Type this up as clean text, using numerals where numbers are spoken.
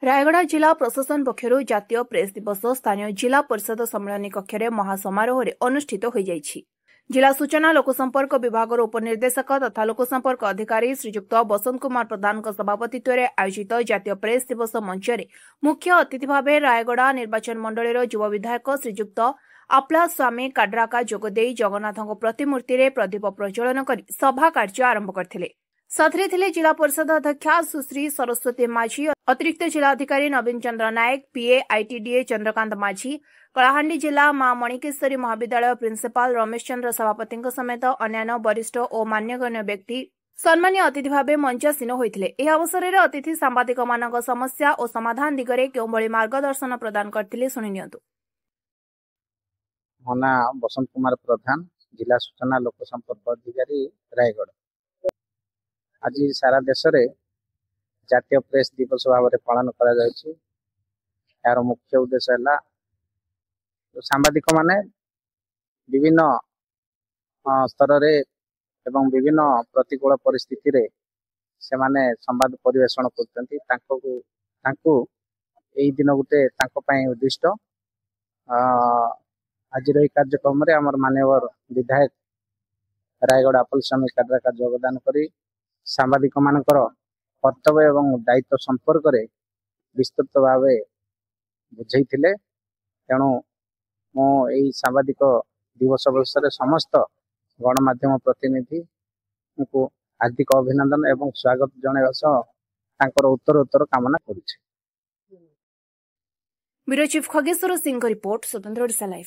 रायगड़ा जिला प्रशासन पक्षर जातीय प्रेस दिवस स्थानीय जिला परिषद सम्मेलन कक्ष महासमारोह अनुष्ठित हो जाइछि। जिला सूचना लोकसंपर्क विभाग उपनिर्देशक तथा लोकसंपर्क अधिकारी श्रीजुक्त बसंत कुमार प्रधान सभापतित्व में आयोजित जातीय प्रेस दिवस मंच मुख्य अतिथि भाव रायगड़ा निर्वाचन मंडल युव विधायक श्रीजुक्त आपला स्वामी काड्राका जोगदे जगन्नाथ प्रतिमूर्ति में प्रदीप प्रज्वलन कर सभा कार्य आरंभ करथिले। साथरे थिले जिला परिषद अध्यक्षा सुश्री सरस्वती माझी, अतिरिक्त जिलाधिकारी नवीन चंद्र नायक, पीए आईटीडीए चंद्रकांत माझी, कलाहांडी जिला मां मणिकेश्वरी महाविद्यालय प्रिंसिपाल रमेश चंद्र सभापति समेत अन्य वरिष्ठ और मान्यगण्य व्यक्ति सम्मानीय अतिथि भाव मंचासीन होते। यह अवसर में अतिथि सांबादिक मान समस्या और समाधान दिगरे केउभଳି मार्गदर्शन प्रदान करथिले सुनि नियंतु। मो ना बसंत कुमार प्रधान, जिला सूचना लोक संपर्क अधिकारी रायगढ़। आज सारा देश रे जातीय प्रेस दिवस भाव में पालन करा जायछि। यार मुख्य उद्देश्य है सांबादिक माने विभिन्न स्तर रे एवं विभिन्न प्रतिकूल परिस्थिति रे से माने संवाद परिवेषण करते दिन गोटे उद्दिष्ट। आज कार्यक्रम रे हमर मान्यवर विधायक रायगढ़ आपल स्वामी काड्राका योगदान करी सांबादिक मानकर कर्तव्य एवं दायित्व संपर्क रे विस्तृत भाव बुझे। तेणु मो यही सांबादिक दिवस अवसर समस्त गणमाध्यम प्रतिनिधि को हार्दिक अभिनंदन एवं स्वागत जनाइवा उत्तर कामना करुछे। Bureau chief Khageswar Singh report, Swatantra Odisha live.